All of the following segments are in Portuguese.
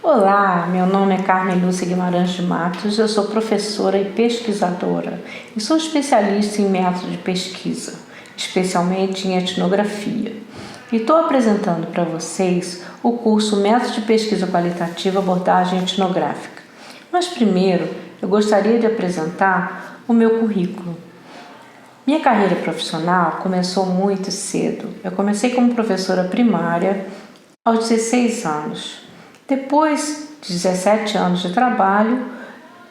Olá, meu nome é Carmen Lúcia Guimarães de Matos, eu sou professora e pesquisadora e sou especialista em método de pesquisa, especialmente em etnografia. E estou apresentando para vocês o curso Método de Pesquisa Qualitativa Abordagem Etnográfica. Mas primeiro, eu gostaria de apresentar o meu currículo. Minha carreira profissional começou muito cedo. Eu comecei como professora primária aos 16 anos. Depois de 17 anos de trabalho,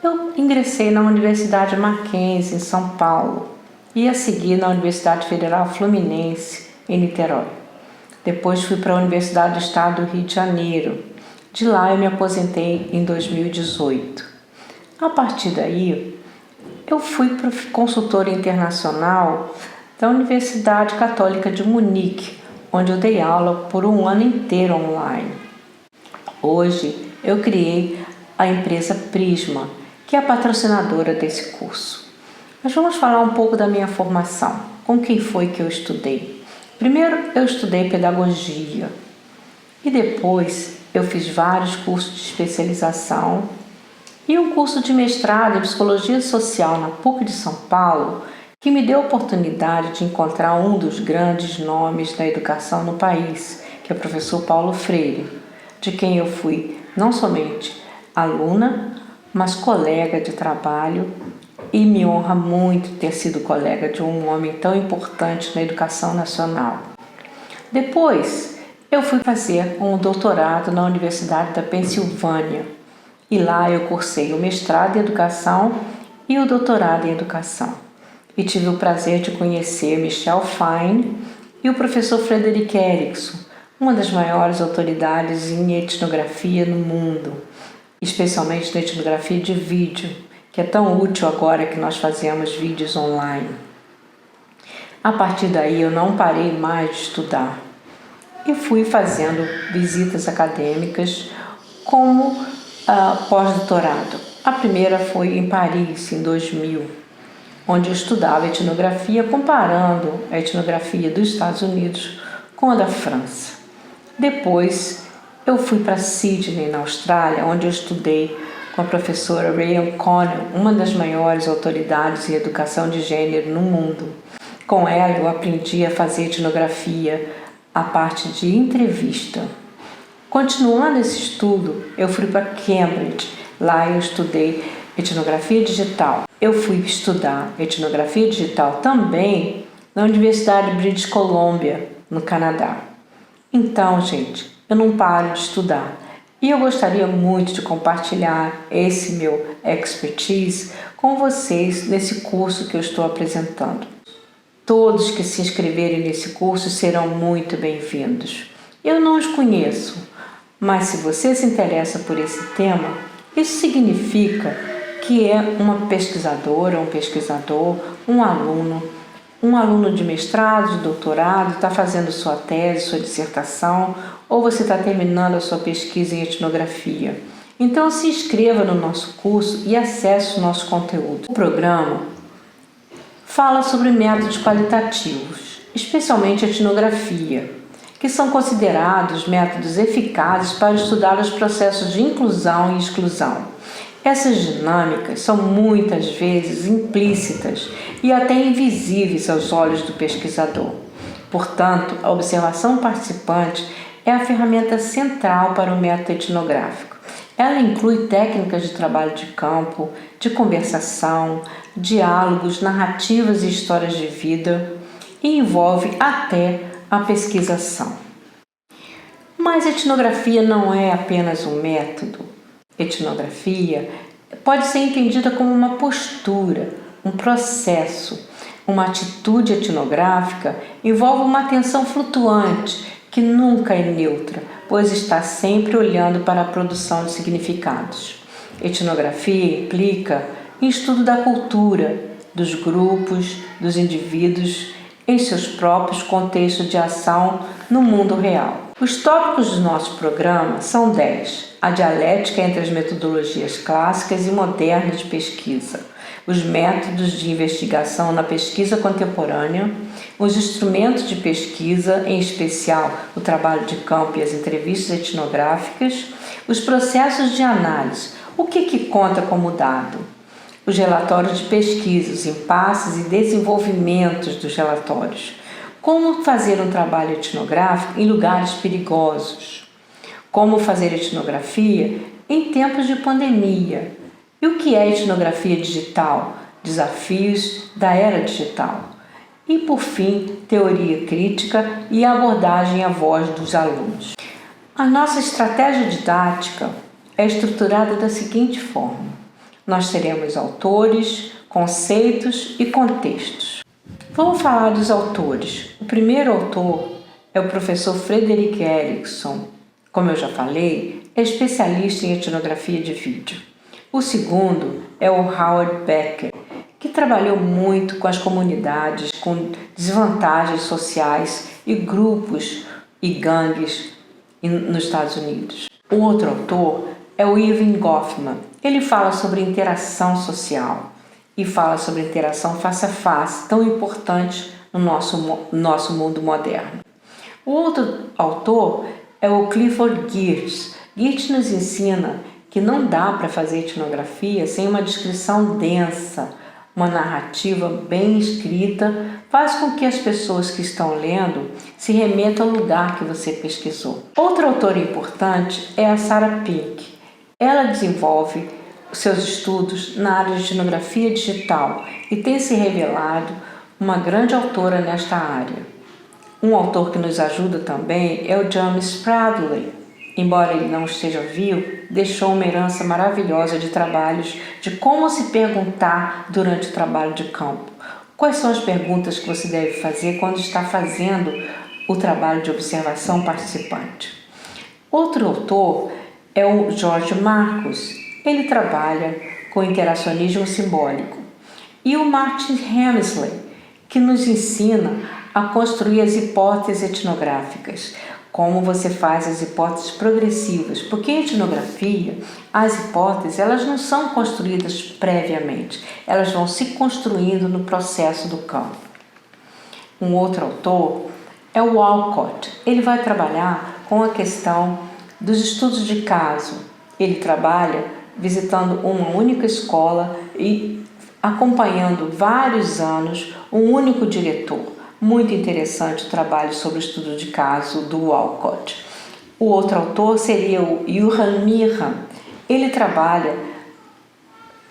eu ingressei na Universidade Mackenzie, em São Paulo, e a seguir na Universidade Federal Fluminense, em Niterói. Depois fui para a Universidade do Estado do Rio de Janeiro. De lá eu me aposentei em 2018. A partir daí, eu fui consultora internacional da Universidade Católica de Munique, onde eu dei aula por um ano inteiro online. Hoje eu criei a empresa Prisma, que é a patrocinadora desse curso. Mas vamos falar um pouco da minha formação. Com quem foi que eu estudei? Primeiro eu estudei pedagogia e depois eu fiz vários cursos de especialização e um curso de mestrado em psicologia social na PUC de São Paulo, que me deu a oportunidade de encontrar um dos grandes nomes da educação no país, que é o professor Paulo Freire, de quem eu fui não somente aluna, mas colega de trabalho, e me honra muito ter sido colega de um homem tão importante na educação nacional. Depois, eu fui fazer um doutorado na Universidade da Pensilvânia, e lá eu cursei o mestrado em educação e o doutorado em educação. E tive o prazer de conhecer Michel Fine e o professor Frederic Erickson, uma das maiores autoridades em etnografia no mundo, especialmente na etnografia de vídeo, que é tão útil agora que nós fazemos vídeos online. A partir daí eu não parei mais de estudar e fui fazendo visitas acadêmicas como pós-doutorado. A primeira foi em Paris, em 2000, onde eu estudava etnografia comparando a etnografia dos Estados Unidos com a da França. Depois eu fui para Sydney, na Austrália, onde eu estudei com a professora Ryan Connell, uma das maiores autoridades em educação de gênero no mundo. Com ela eu aprendi a fazer etnografia, a parte de entrevista. Continuando esse estudo, eu fui para Cambridge. Lá eu estudei etnografia digital. Eu fui estudar etnografia digital também na Universidade de British Columbia, no Canadá. Então, gente, eu não paro de estudar e eu gostaria muito de compartilhar esse meu expertise com vocês nesse curso que eu estou apresentando. Todos que se inscreverem nesse curso serão muito bem-vindos. Eu não os conheço, mas se você se interessa por esse tema, isso significa que é uma pesquisadora, um pesquisador, um aluno de mestrado, de doutorado, está fazendo sua tese, sua dissertação, ou você está terminando a sua pesquisa em etnografia. Então se inscreva no nosso curso e acesse o nosso conteúdo. O programa fala sobre métodos qualitativos, especialmente etnografia, que são considerados métodos eficazes para estudar os processos de inclusão e exclusão. Essas dinâmicas são muitas vezes implícitas e até invisíveis aos olhos do pesquisador. Portanto, a observação participante é a ferramenta central para o método etnográfico. Ela inclui técnicas de trabalho de campo, de conversação, diálogos, narrativas e histórias de vida e envolve até a pesquisação. Mas a etnografia não é apenas um método. Etnografia pode ser entendida como uma postura, um processo. Uma atitude etnográfica envolve uma atenção flutuante que nunca é neutra, pois está sempre olhando para a produção de significados. Etnografia implica em estudo da cultura, dos grupos, dos indivíduos em seus próprios contextos de ação no mundo real. Os tópicos do nosso programa são 10. A dialética entre as metodologias clássicas e modernas de pesquisa, os métodos de investigação na pesquisa contemporânea, os instrumentos de pesquisa, em especial o trabalho de campo e as entrevistas etnográficas, Os processos de análise. O que conta como dado? Os relatórios de pesquisa, os impasses e desenvolvimentos dos relatórios. Como fazer um trabalho etnográfico em lugares perigosos? Como fazer etnografia em tempos de pandemia? E o que é etnografia digital? Desafios da era digital. E, por fim, teoria crítica e abordagem à voz dos alunos. A nossa estratégia didática é estruturada da seguinte forma: nós teremos autores, conceitos e contextos. Vamos falar dos autores. O primeiro autor é o professor Frederick Erickson. Como eu já falei, é especialista em etnografia de vídeo. O segundo é o Howard Becker, que trabalhou muito com as comunidades com desvantagens sociais e grupos e gangues nos Estados Unidos. O outro autor é o Irving Goffman. Ele fala sobre interação social e fala sobre interação face a face, tão importante no nosso mundo moderno. O outro autor é o Clifford Geertz. Geertz nos ensina que não dá para fazer etnografia sem uma descrição densa, uma narrativa bem escrita, faz com que as pessoas que estão lendo se remetam ao lugar que você pesquisou. Outra autora importante é a Sarah Pink. Ela desenvolve seus estudos na área de etnografia digital e tem se revelado uma grande autora nesta área. Um autor que nos ajuda também é o James Bradley. Embora ele não esteja vivo, deixou uma herança maravilhosa de trabalhos de como se perguntar durante o trabalho de campo. Quais são as perguntas que você deve fazer quando está fazendo o trabalho de observação participante? Outro autor é o George Marcus. Ele trabalha com interacionismo simbólico. E o Martin Hemsley, que nos ensina a construir as hipóteses etnográficas. Como você faz as hipóteses progressivas, porque em etnografia as hipóteses elas não são construídas previamente, elas vão se construindo no processo do campo. Um outro autor é o Walcott. Ele vai trabalhar com a questão dos estudos de caso. Ele trabalha visitando uma única escola e acompanhando vários anos um único diretor. Muito interessante o trabalho sobre o estudo de caso do Walcott. O outro autor seria o Johan Mirham. Ele trabalha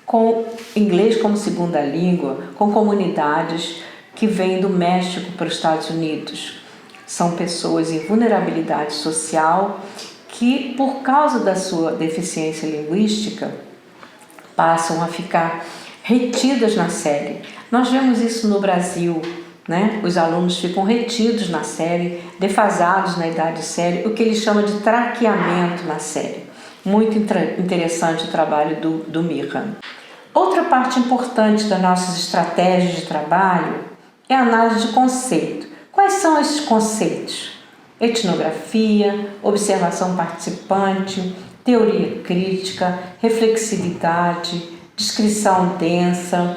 com inglês como segunda língua, com comunidades que vêm do México para os Estados Unidos. São pessoas em vulnerabilidade social que, por causa da sua deficiência linguística, passam a ficar retidas na série. Nós vemos isso no Brasil. Os alunos ficam retidos na série, defasados na idade série, o que ele chama de traqueamento na série. Muito interessante o trabalho do Mirham. Outra parte importante das nossas estratégias de trabalho é a análise de conceito. Quais são esses conceitos? Etnografia, observação participante, teoria crítica, reflexividade, descrição densa,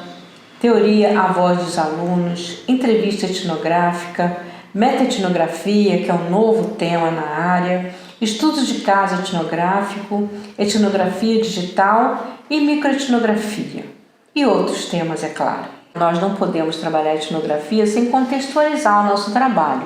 teoria à voz dos alunos, entrevista etnográfica, metaetnografia, que é um novo tema na área, estudos de caso etnográfico, etnografia digital e microetnografia. E outros temas, é claro. Nós não podemos trabalhar etnografia sem contextualizar o nosso trabalho.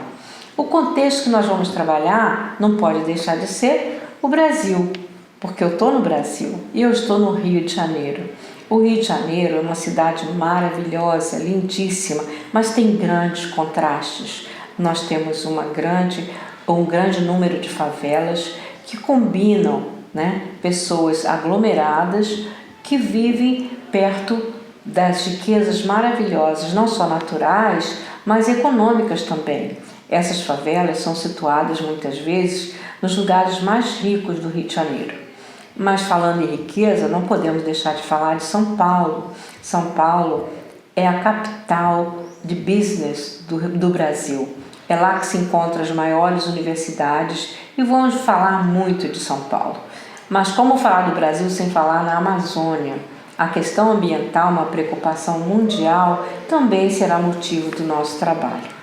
O contexto que nós vamos trabalhar não pode deixar de ser o Brasil, porque eu estou no Brasil e eu estou no Rio de Janeiro. O Rio de Janeiro é uma cidade maravilhosa, lindíssima, mas tem grandes contrastes. Nós temos um grande número de favelas que combinam, pessoas aglomeradas que vivem perto das riquezas maravilhosas, não só naturais, mas econômicas também. Essas favelas são situadas muitas vezes nos lugares mais ricos do Rio de Janeiro. Mas falando em riqueza, não podemos deixar de falar de São Paulo. São Paulo é a capital de business do Brasil. É lá que se encontram as maiores universidades e vamos falar muito de São Paulo. Mas como falar do Brasil sem falar na Amazônia? A questão ambiental, uma preocupação mundial, também será motivo do nosso trabalho.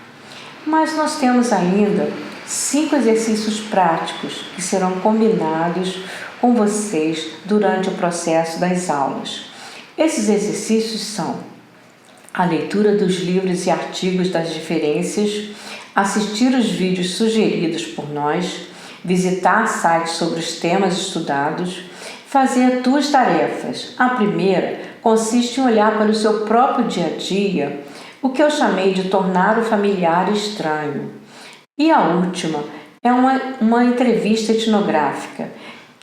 Mas nós temos ainda 5 exercícios práticos que serão combinados com vocês durante o processo das aulas. Esses exercícios são a leitura dos livros e artigos das referências, assistir os vídeos sugeridos por nós, visitar sites sobre os temas estudados, fazer 2 tarefas. A primeira consiste em olhar para o seu próprio dia a dia, o que eu chamei de tornar o familiar estranho. E a última é uma entrevista etnográfica,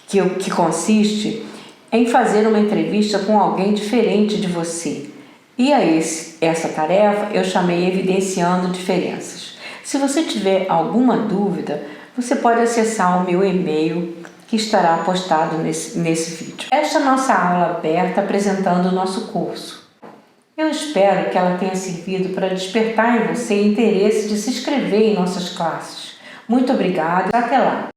que consiste em fazer uma entrevista com alguém diferente de você. E essa tarefa eu chamei Evidenciando Diferenças. Se você tiver alguma dúvida, você pode acessar o meu e-mail que estará postado nesse vídeo. Esta é a nossa aula aberta apresentando o nosso curso. Eu espero que ela tenha servido para despertar em você o interesse de se inscrever em nossas classes. Muito obrigada e até lá!